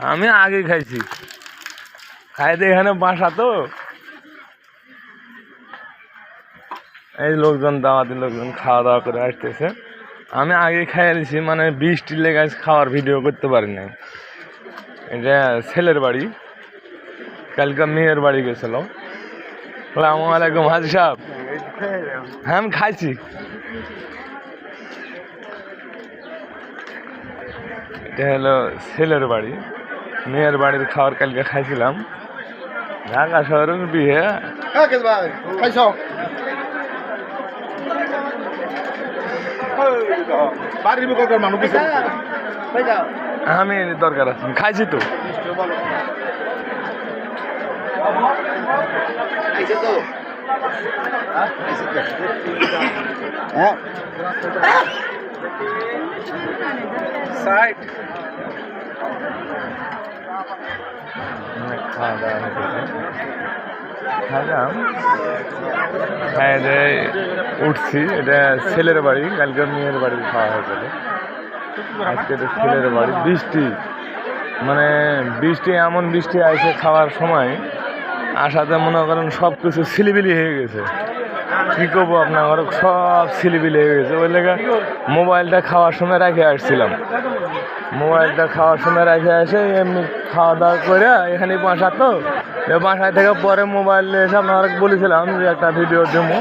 আমি আগে খাইছি, খাইতে এখানে বাসা তো এই লোকজন দাওয়াতি লোকজন খাওয়া দাওয়া করে আসতেছে। আমি আগে খাইয়ে দিছি, মানে বৃষ্টির লেগে খাওয়ার ভিডিও করতে পারি নাই। এটা ছেলের বাড়ি, কালকে মেয়ের বাড়ি গেছিল। আসসালামু আলাইকুম হাজি সাহেব। হ্যাঁ আমি খাইছি। এটা হলো ছেলের বাড়ি, মেয়ের বাড়ির খাবার কালকে খাইছিলাম। ঢাকা শহরের বিয়ে। আমি দরকার আছে, খাইছি তো। খাওয়া দাওয়া খাইলাম, খাই উঠছি। এটা ছেলের বাড়ি, কালকে মেয়ের বাড়ি খাওয়া হয়েছিল। আজকে এটা ছেলের বাড়ি। বৃষ্টি, মানে বৃষ্টি, এমন বৃষ্টি আসে খাওয়ার সময় আসাতে মনে করেন সব কিছু ছিলিবিলি হয়ে গেছে। কী করবো, আপনার সব ছিলিবিলি হয়ে গেছে। ওই লেগে মোবাইলটা খাওয়ার সময় রেখে আসছিলাম। মোবাইলটা খাওয়ার সময় রেখে আসে এমনি খাওয়া দাওয়া করে এখানে বাসা তো, বাসায় থেকে পরে মোবাইল এসে আপনার বলেছিলাম যে একটা ভিডিও দেবো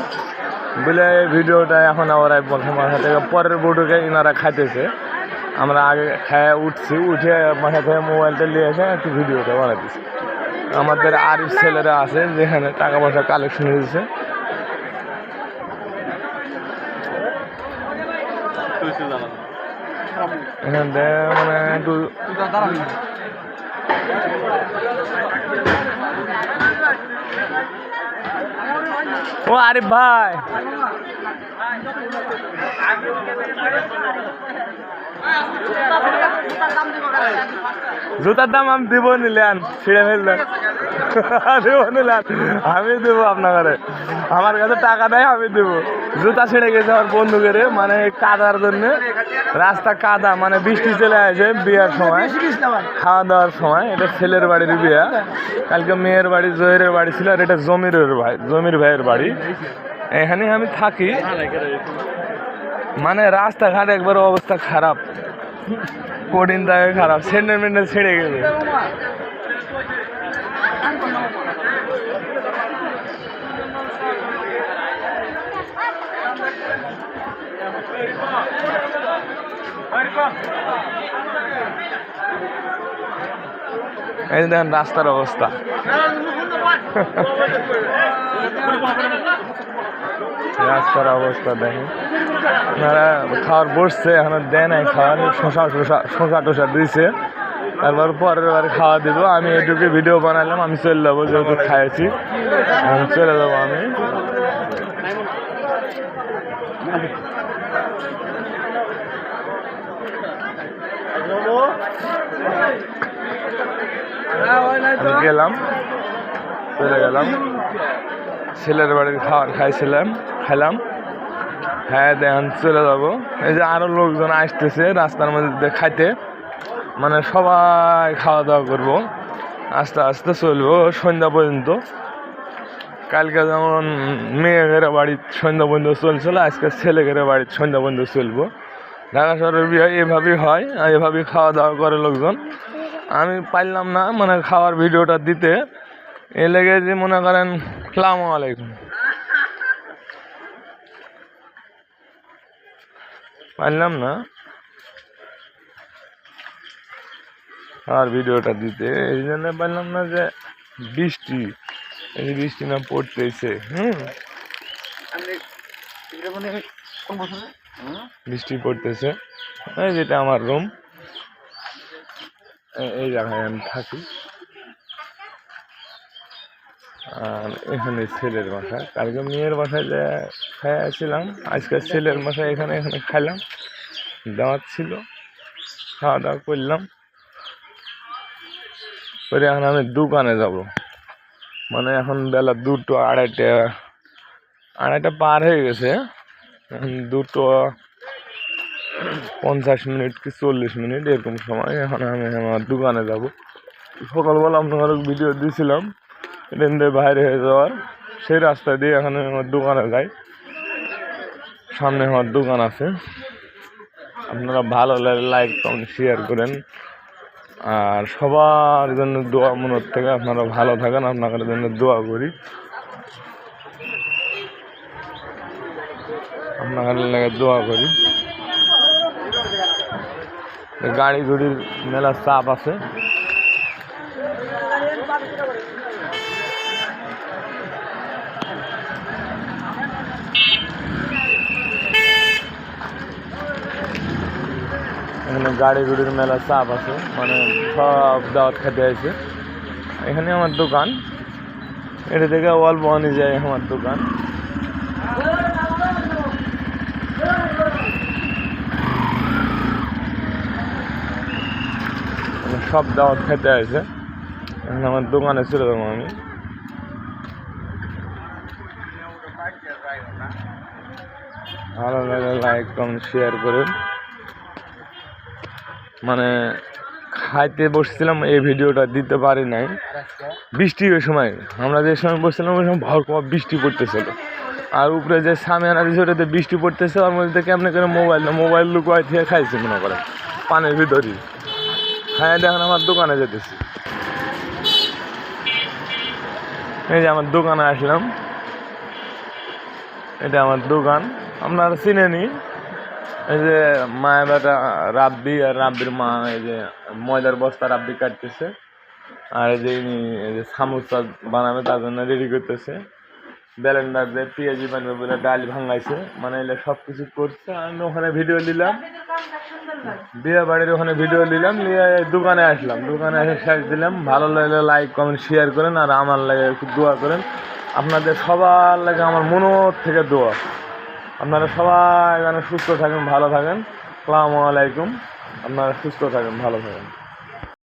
বলে, এই ভিডিওটা এখন আবার বলছে বাসা থেকে পরের বউটাকে ইনারা খাইতেছে। আমরা আগে খায় উঠছি, উঠে বাসা থেকে মোবাইলটা নিয়ে এসে একটু ভিডিওটা বানাতেছি। আমাদের আরিফ ছেলেরা আছে যেখানে টাকা পয়সা কালেকশন হয়েছে। এখান থেকে মানে একটু ও আরিফ ভাই, জুতার দাম আমি দিব নিলেন, ছিঁড়ে ফেললেন। দেবো নিলেন, আমি দেবো আপনাকে। আমার কাছে টাকা দেয়, আমি দেবো। জুতা ছিঁড়ে গেছে আমার বন্ধুকে, মানে কাদার জন্য। রাস্তা কাদা, মানে বৃষ্টি চলে আসে বিয়ার সময়, খাওয়া দাওয়ার সময়। এটা ছেলের বাড়ির বিয়া, কালকে মেয়ের বাড়ি জহিরের বাড়ি ছিল। আর এটা জমির ভাইয়ের বাড়ি। এখানে আমি থাকি। মানে রাস্তাঘাট একবার অবস্থা খারাপ, কঠিন থাকে খারাপ, সেন্টার ছেড়ে গেছে। এই দেখেন রাস্তার অবস্থা। রাস্তার অবস্থা দেখেন। আপনারা খাওয়ার বসছে, এখন দেয় নাই খাওয়ার। শশা টসা দিয়েছে, তারপর পরের বারে খাওয়া দিব। আমি এটুকু ভিডিও বানালাম, আমি চলে যাবো, যেহেতু খাইছি এখন চলে যাবো আমি। গেলাম, চলে গেলাম ছেলের বাড়ির খাবার খাইলাম। হ্যাঁ দেখেন চলে যাবো। এই যে আরো লোকজন আসতেছে রাস্তার মধ্যে খাইতে, মানে সবাই খাওয়া দাওয়া করবো, আস্তে আস্তে চলবো সন্ধ্যা পর্যন্ত। কালকে যেমন মেয়েদের বাড়ির সন্ধ্যা পর্যন্ত চলছিল, আজকে ছেলেদের বাড়ির সন্ধ্যা পর্যন্ত চলবো। ঢাকা শহরের বিয়ে এভাবেই হয়, এভাবেই খাওয়া দাওয়া করে লোকজন। আমি পারলাম না মানে খাওয়ার ভিডিওটা দিতে, এ লেগে যে মনে করেন আসসালামু আলাইকুম, পারলাম না আর ভিডিওটা দিতে। এই জন্য পারলাম না যে বৃষ্টি, এই বৃষ্টি না পড়তেছে। বৃষ্টি পড়তেছে। এই যেটা আমার রুম, এই জায়গায় আমি থাকি। আর এখানে ছেলের বাসা, কালকে মেয়ের বাসায় যে খাইয়াছিলাম, আজকে ছেলের বাসায় এখানে খাইলাম। দাওয়াত ছিল, খাওয়া দাওয়া করলাম। করে এখন আমি দোকানে যাব, মানে এখন বেলা 2টো 2:30 পার হয়ে গেছে। এখন 2:50 কি 40 এরকম সময়। এখন আমি আমার দোকানে যাব। সকালবেলা আপনার ভিডিও দিয়েছিলাম ট্রেন দিয়ে বাইরে হয়ে যাওয়ার, সেই রাস্তা দিয়ে এখানে আমার দোকানে যাই। সামনে আমার দোকান আছে। আপনারা ভালো লাগে লাইক কমেন্ট শেয়ার করেন, আর সবার জন্য দোয়া মনের থেকে। আপনারা ভালো থাকেন, আপনাদের জন্য দোয়া করি। আপনাদের লাগে দোয়া করি। গাড়ি ঘড়ির মেলা চাপ আছে। এখানে গাড়ি ঘড়ির মেলা চাপ আছে, মানে সব দাওয়াত খেতে আছে। এখানে আমার দোকান, এটা থেকে অল্প আনি যায় আমার দোকান। সব দাওয়াত খেতে আছে। এখানে আমার দোকানে চলে যাবো আমি। ভালো লাগে লাইক কমেন্ট শেয়ার করেন। মানে খাইতে বসছিলাম, এই ভিডিওটা দিতে পারি নাই, বৃষ্টি ওই সময়। আমরা যে সময় বসছিলাম ওই সময় ভর বৃষ্টি পড়তেছিল, আর উপরে যে সামিয়ানা দিয়েছে ওটাতে বৃষ্টি পড়তেছে। ওর মধ্যে কেমন করে মোবাইল লুকুয়াই থেকে খাইছে মনে করেন পানির ভিতরই। হ্যাঁ দেখেন আমার দোকানে যেতেছি। এই যে আমার দোকানে আসলাম, এটা আমার দোকান। আপনারা চিনেনি, এই যে মায়ের বেটা রাব্বি আর রাব্বির মা এই যে ময়দার বস্তা রাব্বি কাটতেছে, আর এই যে সামোসা বানাবে তার জন্য রেডি করতেছে। ব্যালেন্ডার দিয়ে পেঁয়াজি বানাবে বলে ডাল ভাঙাইছে, মানে এগুলো সব কিছু করছে। আমি ওখানে ভিডিও নিলাম, বিয়ে বাড়ির ওখানে ভিডিও নিলাম, নিয়ে দোকানে আসলাম। দোকানে এসে শেষ দিলাম। ভালো লাগলে লাইক কমেন্ট শেয়ার করেন, আর আমার লাগে একটু দোয়া করেন। আপনাদের সবার লাগে আমার মনের থেকে দোয়া। আপনারা সবাই যেন সুস্থ থাকেন, ভালো থাকেন। আসসালামু আলাইকুম। আপনারা সুস্থ থাকেন, ভালো থাকেন।